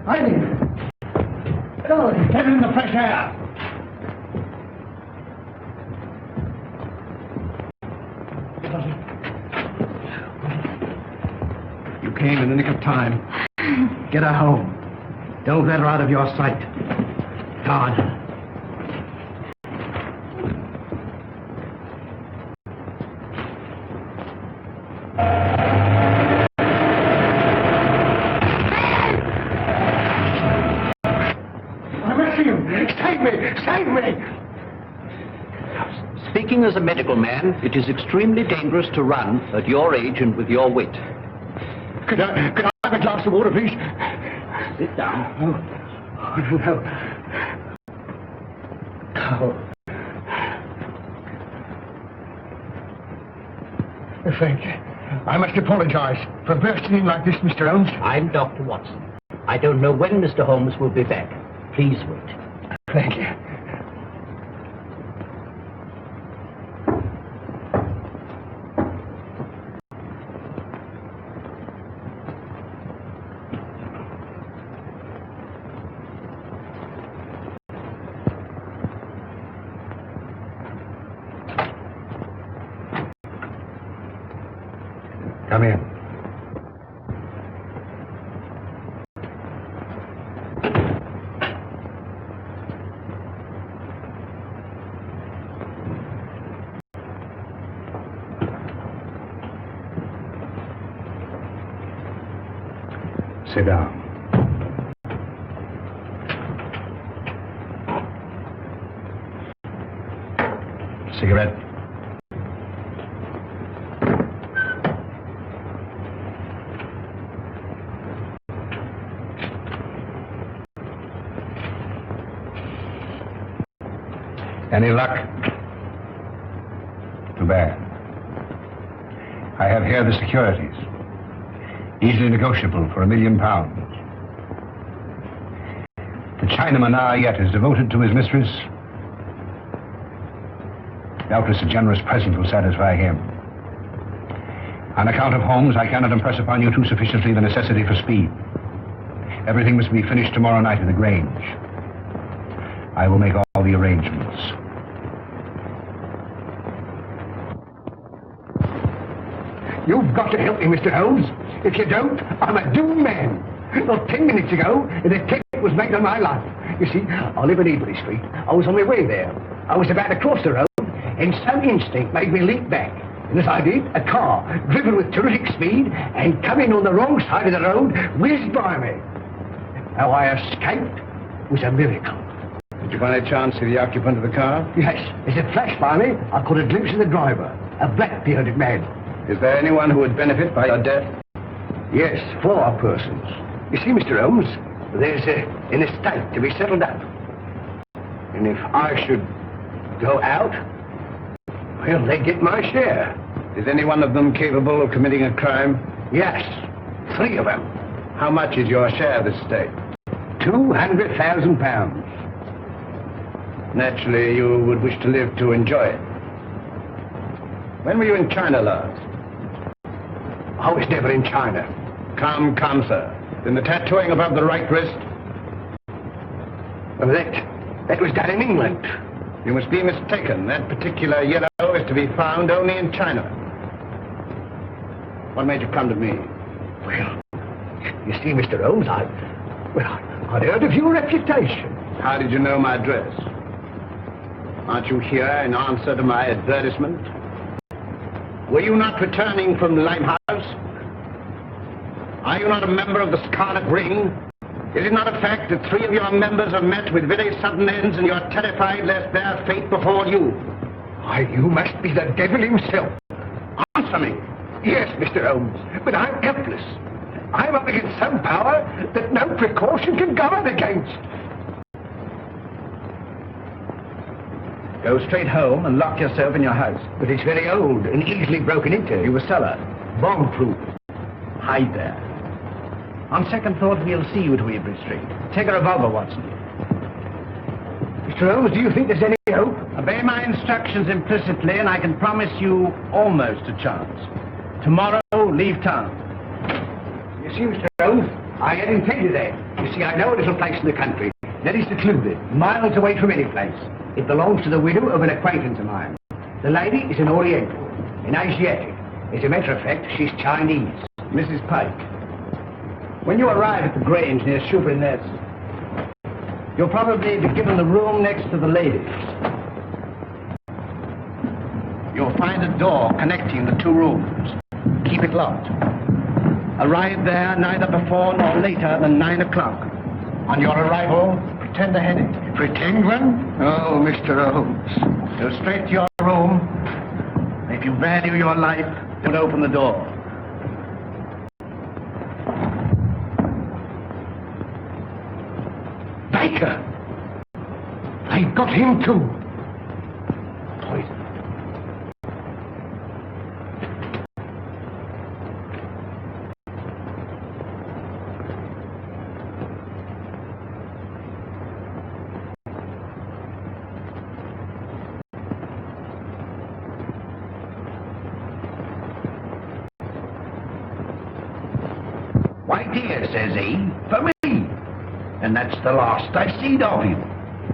Hiding. Oh, get in the fresh air. You came in the nick of time. Get her home. Don't let her out of your sight. God. Save me! Speaking as a medical man, it is extremely dangerous to run at your age and with your wit. Could I have a glass of water, please? Sit down. Thank you. I must apologize for bursting in like this, Mr. Holmes. I'm Dr. Watson. I don't know when Mr. Holmes will be back. Please wait. Thank you. Come in. Sit down. Cigarette? Any luck? Too bad. I have here the securities. Easily negotiable for £1 million. The Chinaman yet is devoted to his mistress. Doubtless a generous present will satisfy him. On account of Holmes, I cannot impress upon you too sufficiently the necessity for speed. Everything must be finished tomorrow night in the Grange. I will make all the arrangements. You've got to help me, Mr. Holmes. If you don't, I'm a doomed man. Not 10 minutes ago, an attack was made on my life. You see, I live in Ebury Street. I was on my way there. I was about to cross the road, and some instinct made me leap back. And as I did, a car, driven with terrific speed and coming on the wrong side of the road, whizzed by me. How I escaped was a miracle. Did you by any chance see the occupant of the car? Yes, as it flashed by me, I caught a glimpse of the driver, a black-bearded man. Is there anyone who would benefit by your death? Yes, 4 persons. You see, Mr. Holmes, there's an estate to be settled up. And if I should go out, well, they get my share. Is any one of them capable of committing a crime? Yes, 3 of them. How much is your share of the estate? £200,000. Naturally, you would wish to live to enjoy it. When were you in China last? I was never in China. Come, sir. Then the tattooing above the right wrist? Well, that was done in England. You must be mistaken. That particular yellow is to be found only in China. What made you come to me? Well, you see, Mr. Holmes, I'd heard of your reputation. How did you know my address? Aren't you here in answer to my advertisement? Were you not returning from Limehouse? Are you not a member of the Scarlet Ring? Is it not a fact that 3 of your members have met with very sudden ends and you're terrified lest their fate befall you? Why, you must be the devil himself. Answer me. Yes, Mr. Holmes, but I'm helpless. I'm up against some power that no precaution can guard against. Go straight home and lock yourself in your house. But it's very old and easily broken into. You a cellar. Bomb-proof. Hide there. On second thought, we'll see you to Ebury Street. Take a revolver, Watson. Mr. Holmes, do you think there's any hope? Obey my instructions implicitly, and I can promise you almost a chance. Tomorrow, leave town. You see, Mr. Holmes, I had intended that. You see, I know a little place in the country that is secluded, miles away from any place. It belongs to the widow of an acquaintance of mine. The lady is an Oriental, an Asiatic. As a matter of fact, she's Chinese. Mrs. Pike, when you arrive at the Grange near Shoebury Nest, you'll probably be given the room next to the ladies. You'll find a door connecting the 2 rooms. Keep it locked. Arrive there neither before nor later than 9 o'clock. On your arrival, pretend a headache. Pretend one? Oh, Mr. Holmes. Go straight to your room. If you value your life, don't open the door. Baker! I got him too. Poison. Why, dear, says he, for me. And that's the last I seed of him.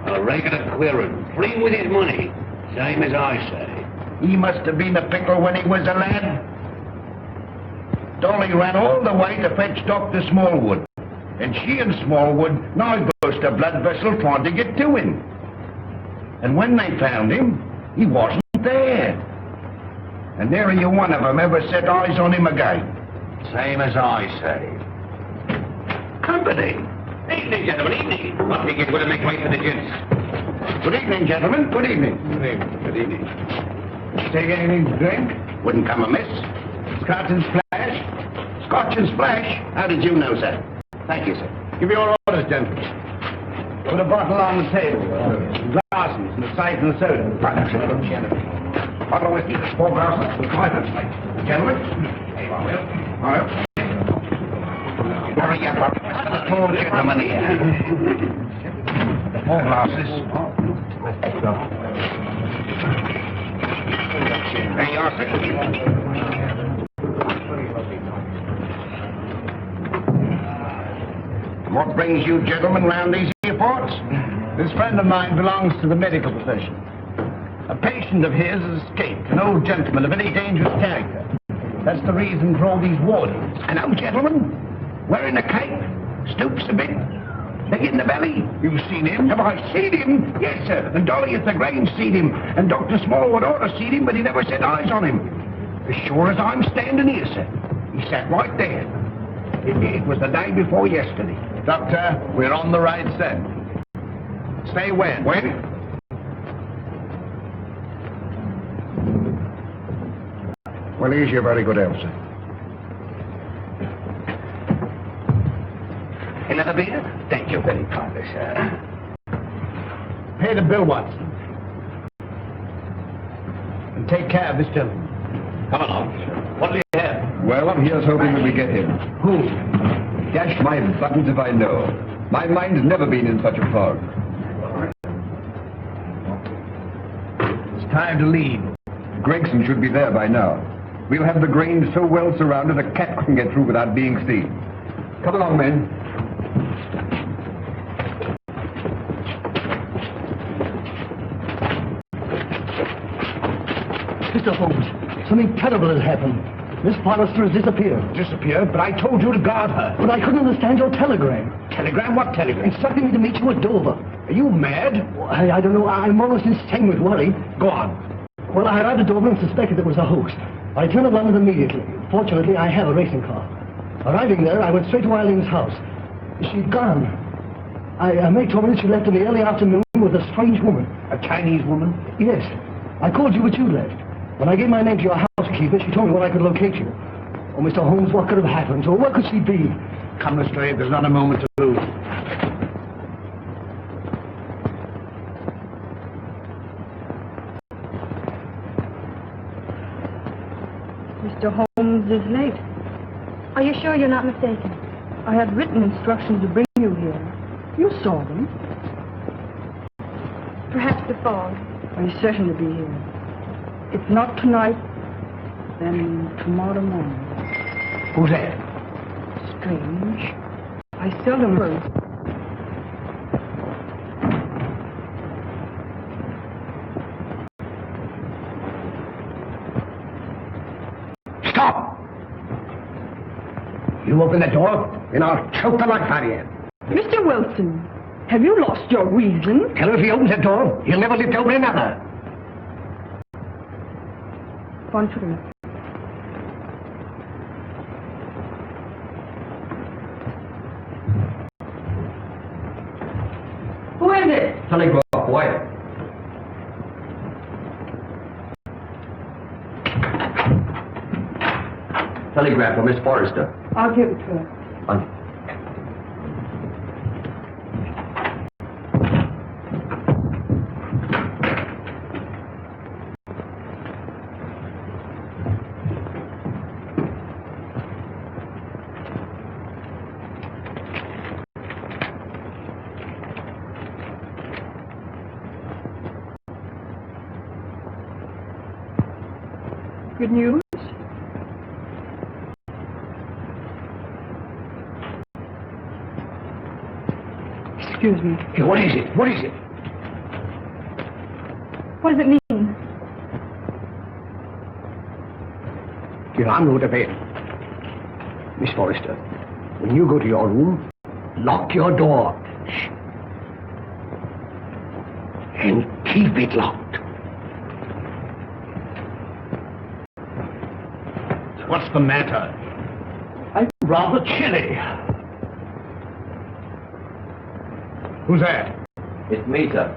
A regular queerin', free with his money, same as I say. He must have been a pickle when he was a lad. Dolly ran all the way to fetch Dr. Smallwood. And she and Smallwood now burst a blood vessel trying to get to him. And when they found him, he wasn't there. And nary a one of them ever set eyes on him again. Same as I say. Company. Evening, gentlemen, evening. I think it would make way for the gents. Good evening, gentlemen. Good evening. Good evening. Good evening. Take anything to drink? Wouldn't come amiss. Scotch and splash? Scotch and splash? How did you know, sir? Thank you, sir. Give your orders, gentlemen. Put a bottle on the table. Glasses and a siphon of soda. Right, sir. Bottle of whiskey. 4 glasses. 5 minutes, mate. Gentlemen? All right. Hurry up. The tall gentleman here. 4 glasses. There you are, sir. What brings you gentlemen round these here parts? This friend of mine belongs to the medical profession. A patient of his has escaped, an old gentleman of very dangerous character. That's the reason for all these wardings. An old gentleman? Wearing a cape? Stoops a bit? Big in the belly? You've seen him? Have I seen him? Yes, sir. And Dolly at the Grange seen him. And Dr. Smallwood ought to seen him, but he never set eyes on him. As sure as I'm standing here, sir. He sat right there. It was the day before yesterday. Doctor, we're on the right scent. Say when? When? Well, here's your very good health, sir. Another beer? Thank you very kindly, sir. Pay the bill, Watson. And take care of this gentleman. Come along. What'll you have? Well, I'm here's hoping that we get him. Who? Dash my buttons if I know. My mind's never been in such a fog. It's time to leave. Gregson should be there by now. We'll have the Grange so well surrounded a cat couldn't get through without being seen. Come along, men. Mr. Holmes, something terrible has happened. Miss Forrester has disappeared. Disappeared? But I told you to guard her. But I couldn't understand your telegram. Telegram? What telegram? Instructing me to meet you at Dover. Are you mad? Well, I don't know. I'm almost insane with worry. Go on. Well, I arrived at Dover and suspected it was a hoax. I turned to London immediately. Fortunately, I have a racing car. Arriving there, I went straight to Eileen's house. She'd gone. A maid told me that she left in the early afternoon with a strange woman. A Chinese woman? Yes. I called you, but you left. When I gave my name to your housekeeper, she told me where I could locate you. Oh, Mr. Holmes, what could have happened to her? Where could she be? Come, Lestrade, there's not a moment to lose. Mr. Holmes is late. Are you sure you're not mistaken? I had written instructions to bring you here. You saw them. Perhaps the fog. Are you certain to be here? If not tonight, then tomorrow morning. Who's that? Strange. I seldom heard. Stop! You open the door, and I'll choke the life out of you. Mr. Wilson, have you lost your reason? Tell her if he opens the door, he'll never live to open another. One to the Who is it? Telegraph, quiet. Telegram for Miss Forrester. I'll give it to her. Good news? Excuse me. Hey, what is it? What is it? What does it mean? Get on with the bed. Miss Forrester, when you go to your room, lock your door. Shh. And keep it locked. What's the matter? I'm rather chilly. Who's that? It's me, sir.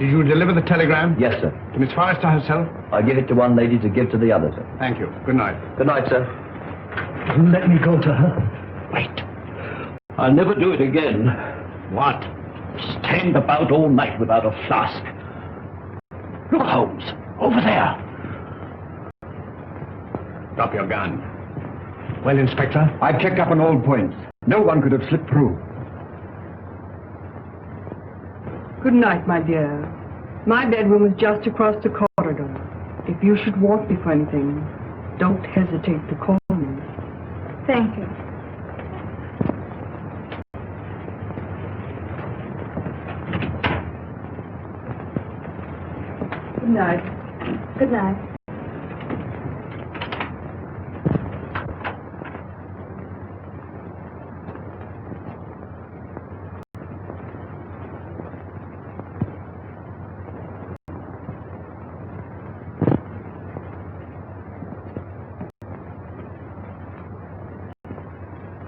Did you deliver the telegram? Yes, sir. To Miss Forrester herself? I give it to one lady to give to the other, sir. Thank you. Good night. Good night, sir. Let me go to her. Wait. I'll never do it again. What? Stand about all night without a flask. Look, Holmes. Over there. Drop your gun. Well, Inspector? I checked up on all points. No one could have slipped through. Good night, my dear. My bedroom is just across the corridor. If you should want me for anything, don't hesitate to call me. Thank you. Good night. Good night.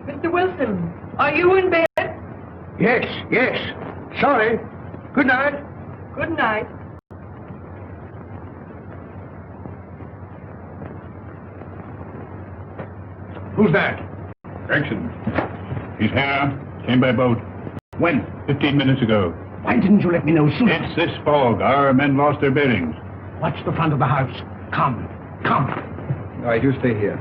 Mr. Wilson, are you in bed? Yes, yes. Sorry. Good night. Good night. Who's that? Gregson. He's here. Came by boat. When? 15 minutes ago. Why didn't you let me know sooner? It's this fog. Our men lost their bearings. Watch the front of the house. Come. Come. All right, you stay here.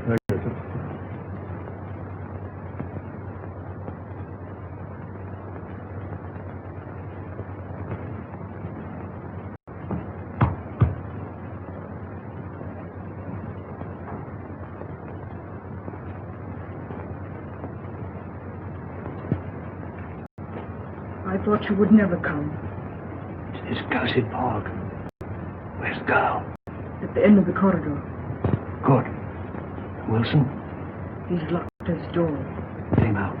I thought you would never come. It's this cursed fog. Where's the girl? At the end of the corridor. Good. Wilson, He's locked his door. get him out.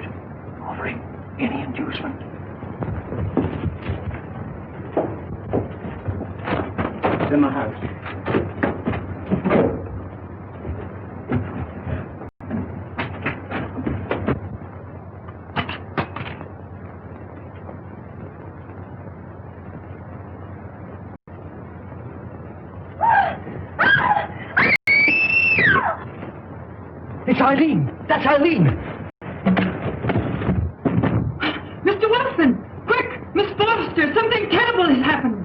Offering any inducement. It's in the house. It's Eileen! That's Eileen! Mr. Wilson! Quick! Miss Foster! Something terrible has happened!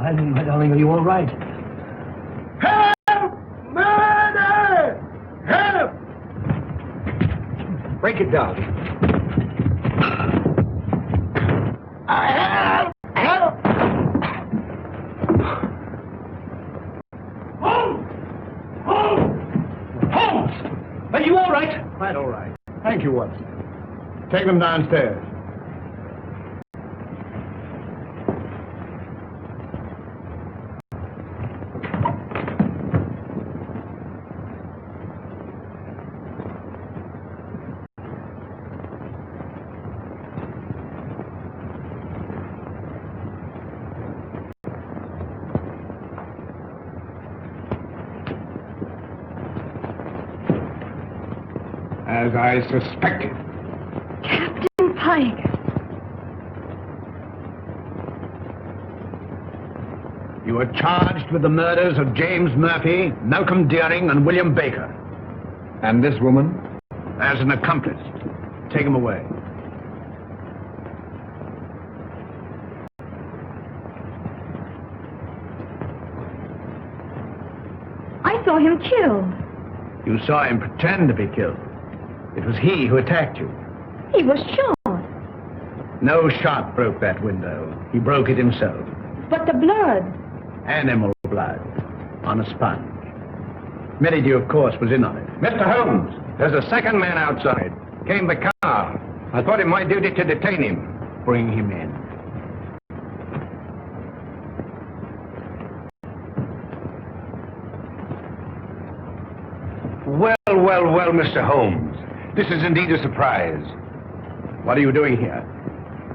Eileen, my darling, are you all right? Help! Murder! Help! Break it down. Help! Help! Holmes! Holmes! Holmes! Are you all right? Quite all right. Thank you, Watson. Take them downstairs. As I suspected. Captain Pike. You are charged with the murders of James Murphy, Malcolm Deering, and William Baker. And this woman? As an accomplice. Take him away. I saw him killed. You saw him pretend to be killed. It was he who attacked you. He was shot. No shot broke that window. He broke it himself. But the blood. Animal blood. On a sponge. Merridew, of course, was in on it. Mr. Holmes, there's a second man outside. Came the car. I thought it my duty to detain him. Bring him in. Well, Mr. Holmes. This is indeed a surprise. What are you doing here?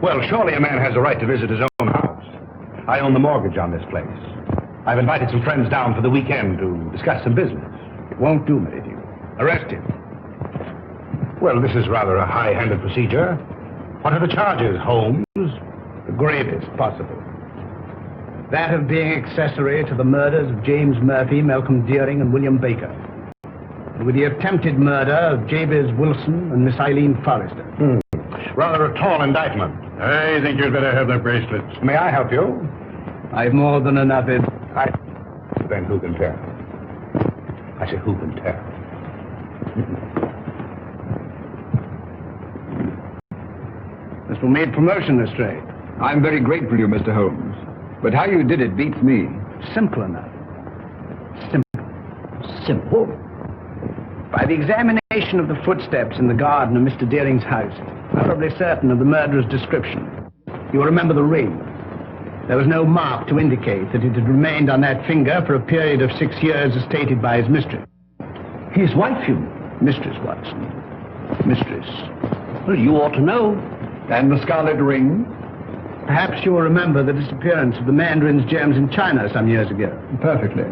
Well, surely a man has a right to visit his own house. I own the mortgage on this place. I've invited some friends down for the weekend to discuss some business. It won't do, Merridew. Arrest him. Well, this is rather a high-handed procedure. What are the charges, Holmes? The gravest possible. That of being accessory to the murders of James Murphy, Malcolm Deering, and William Baker. And with the attempted murder of Jabez Wilson and Miss Eileen Forrester. Rather a tall indictment. I think you'd better have the bracelets. May I help you? I've more than enough Then who can tell? I say, who can tell? This will need promotion, Lestrade. I'm very grateful to you, Mr. Holmes. But how you did it beats me. Simple enough. Simple? By the examination of the footsteps in the garden of Mr. Deering's house, thoroughly certain of the murderer's description. You will remember the ring. There was no mark to indicate that it had remained on that finger for a period of 6 years as stated by his mistress. His wife, you mean? Mistress, Watson. Mistress. Well, you ought to know. And the scarlet ring? Perhaps you will remember the disappearance of the mandarin's gems in China some years ago. Perfectly.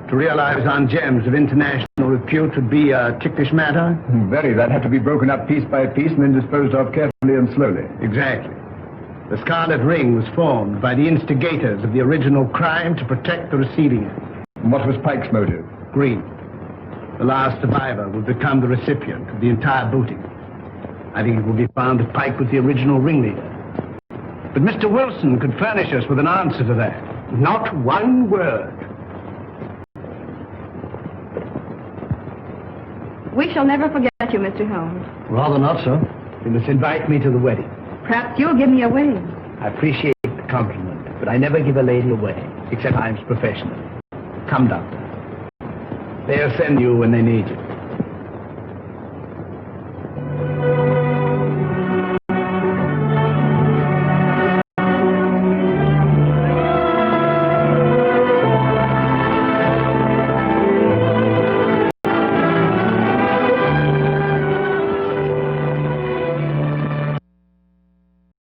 To realize on gems of international repute would be a ticklish matter? Very. That'd have to be broken up piece by piece and then disposed of carefully and slowly. Exactly. The scarlet ring was formed by the instigators of the original crime to protect the receiving end. And what was Pike's motive? Greed. The last survivor would become the recipient of the entire booty. I think it will be found that Pike was the original ringleader. But Mr. Wilson could furnish us with an answer to that. Not one word. We shall never forget you, Mr. Holmes. Rather not, sir. You must invite me to the wedding. Perhaps you'll give me away. I appreciate the compliment, but I never give a lady away, except I'm professional. Come, Doctor. They'll send you when they need you.